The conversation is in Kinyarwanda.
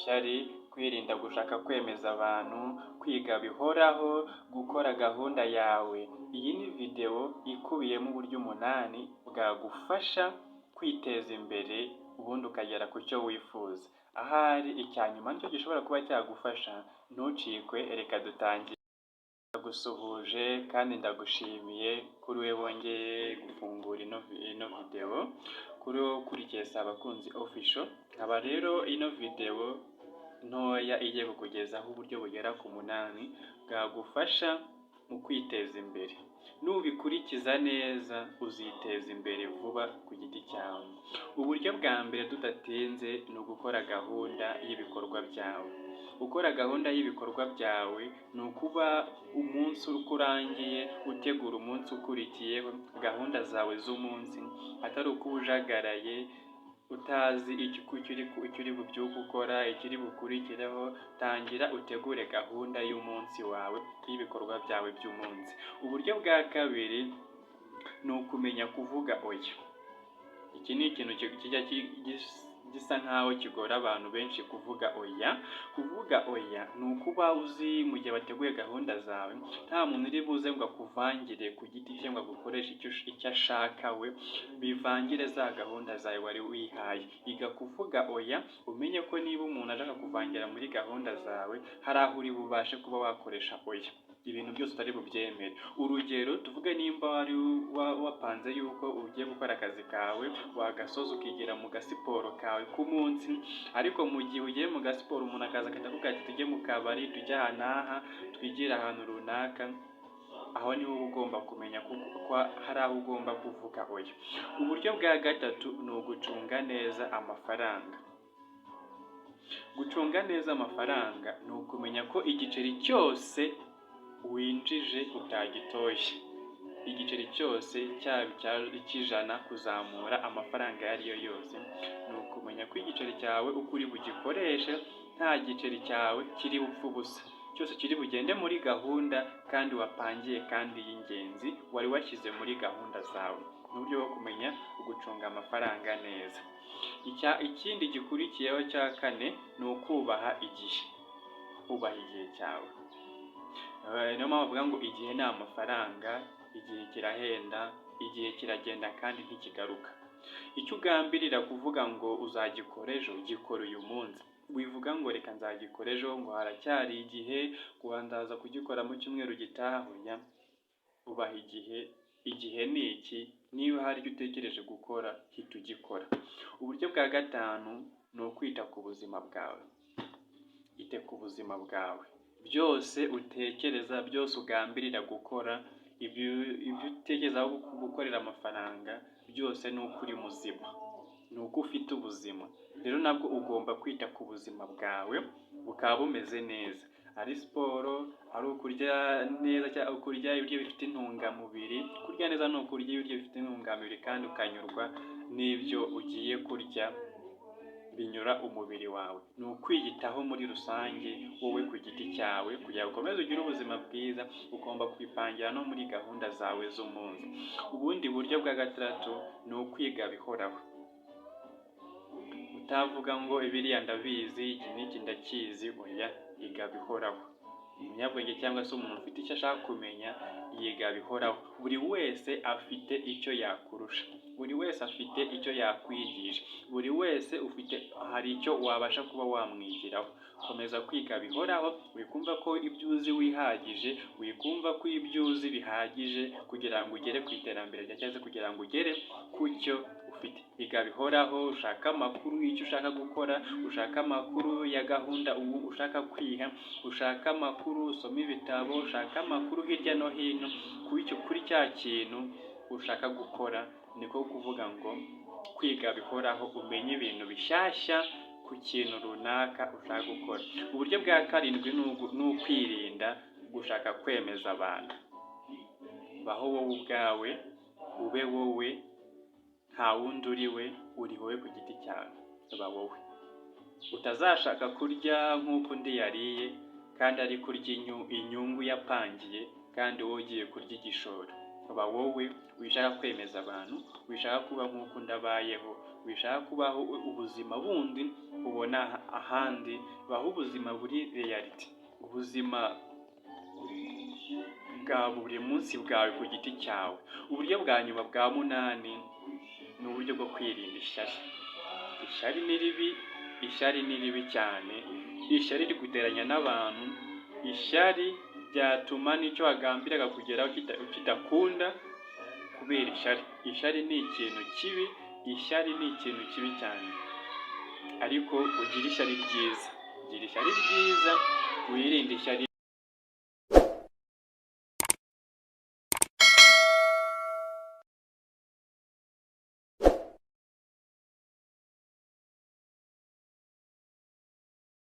ishyari, kwirinda gushaka kwemeza abantu, kwiga bihoraho, gukora gahunda yawe. Iyi ni videwo ikubiyemo uburyo 8 bwagufasha kwiteza imbere ubundi ukagera ku cyo wifuza. Ahari icya nyuma nicyo gishobora kuba cyagufasha, ntucikwe, reka dutangire. Ndagusuhuje kandi ndagushimiye kuri we wongeye gufungura ino videwo, kuri wowe ukurikiye Sabakunzi Official. Nkaba rero ino videwo ntoya igiye kukugezaho uburyo bugera ku 8 bwagufasha mu kwiteza imbere. Nubikurikiza neza uziteza imbere vuba ku giti cyawe. Uburyo bwa mbere tudatinze ni ugukora gahunda y'ibikorwa byawe. Gukora gahunda y'ibikorwa byawe ni ukuba umunsi uko urangiye utegura umunsi ukurikiyeho gahunda zawe z'umunsi, atari ukuba ujagaraye utazi icyo uri bubyuke ukora, ikiri bukurikireho. Tangira utegure gahunda y'umunsi wawe y'ibikorwa byawe by'umunsi. Uburyo bwa kabiri ni ukumenya kuvuga oya. Iki ni ikintu kijya gisa nkaho kigora abantu benshi kuvuga oya. Kuvuga oya ni ukuba uzi mu gihe wateguye gahunda zawe nta muntu uri buze ngo akuvangire ku giti cye ngo agukoreshe icyo ashaka we, bivangire za gahunda zawe wari wihaye. Iga kuvuga oya, umenye ko niba umuntu ashaka kuvangira muri gahunda zawe, hari aho uri bubashe kuba wakoresha oya, ibintu byose utari bubyemere. Urugero, tuvuge nimba wari wapanze yuko ugiye gukora akazi kawe, wagasoza ukigira mu gasiporo kawe k'umunsi, ariko mu gihe ugiye mu gasiporo umuntu akaza akakubwira ati tujye mu kabari, tujye aha n'aha, twigire ahantu runaka, aho niho uba ugomba kumenya ko hari aho ugomba kuvuga oya. Uburyo bwa gatatu ni ugucunga neza amafaranga. Gucunga neza amafaranga ni ukumenya ko igiceri cyose winjije utagitoshye. Igiceri cyose cyaba icy'ijana kuzamura amafaranga ayo ari yo yose, ni ukumenya ko igiceri cyawe uko uri bugikoreshe nta giceri cyawe kiri bupfe ubusa, cyose kiri bugende muri gahunda kandi wapangiye kandi y'ingenzi wari washyize muri gahunda zawe. Ni uburyo bwo kumenya gucunga amafaranga neza. Ikindi gikurikiyeho cya kane ni ukubaha igihe. Ubaha igihe cyawe. Niyo mpamvu bavuga ngo igihe ni amafaranga, igihe kirahenda, igihe kiragenda kandi ntikigaruka. Icyo ugambirira kuvuga ngo uzagikora ejo, gikora uyu munsi. Wivuga ngo reka nzagikora ejo, ngo haracyari igihe, ngo ndaza kugikora mu cyumweru gitaha. Oya, ubaha igihe. Igihe ni iki? Niba hari icyo utekereje gukora, hita ugikora. Uburyo bwa gatanu ni ukwita ku buzima bwawe. Ite ku buzima bwawe. Byose utekereza, byose ugambirira gukora, ibyo utekereza gukorera amafaranga, byose ni uko uri muzima, ni uko ufite ubuzima. Rero nabwo ugomba kwita ku buzima bwawe bukaba bumeze neza. Ari siporo, ari ukurya neza cyangwa ukurya ibiryo bifite intungamubiri. Kurya neza ni ukurya ibiryo bifite intungamubiri kandi ukanyurwa n'ibyo ugiye kurya binyura umubiri wawe. Ni ukwiyitaho muri rusange wowe ku giti cyawe kugira ngo ukomeze ugire ubuzima bwiza. Ugomba kwipangira no muri gahunda zawe z'umunsi. Ubundi buryo bwa gatandatu ni ukwiga bihoraho. Utavuga ngo biriya ndabizi, iki n'iki ndakizi. Oya, iga bihoraho. Umunyabwenge cyangwa se umuntu ufite icyo ashaka kumenya yiga bihoraho. Buri wese afite icyo yakurusha, buri wese afite icyo yakwigisha, buri wese hari icyo wabasha kuba wamwigiraho. Komeza kwiga bihoraho, wikumva ko ibyo uzi wihagije, wikumva ko ibyo uzi bihagije kugira ngo ugere ku iterambere ryawe, cyangwa se kugira ngo ugere ku cyo ufite. Iga bihoraho, ushaka amakuru y'icyo ushaka gukora, ushaka amakuru ya gahunda ushaka kwiha, ushaka amakuru, usoma ibitabo, ushaka amakuru hirya no hino kuri cya kintu ushaka gukora. Niko kuvuga ngo kwiga bihoraho, umenye ibintu bishyashya ku kintu runaka ushaka gukora. Uburyo bwa karindwi ni ukwirinda gushaka kwemeza abantu. Baho wowe ubwawe, ube wowe, nta wundi uri we, uri wowe ku giti cyawe. Ba wowe. Utazashaka kurya nk'uko undi yariye kandi ari kurya inyungu yapangiye kandi wowe ugiye kurya igishoro. Ba wowe, wishaka kwemeza abantu, wishaka kuba nk'uko undi abayeho, wishaka kubaho ubuzima bundi ubona ahandi, baho ubuzima buri reality, ubuzima bwa buri munsi bwawe ku giti cyawe. Uburyo bwa nyuma bwa munani ni uburyo bwo kwirinda ishyari. Ishyari ni ribi, ishyari ni ribi cyane, ishyari riguteranya n'abantu, ishyari ryatuma n'icyo wagambiraga kugeraho kidakunda kubera ishyari. Ishyari ni ikintu kibi, ishyari ni ikintu kibi cyane, ariko ugire ishyari ryiza, gira ishyari ryiza, wirinde ishyari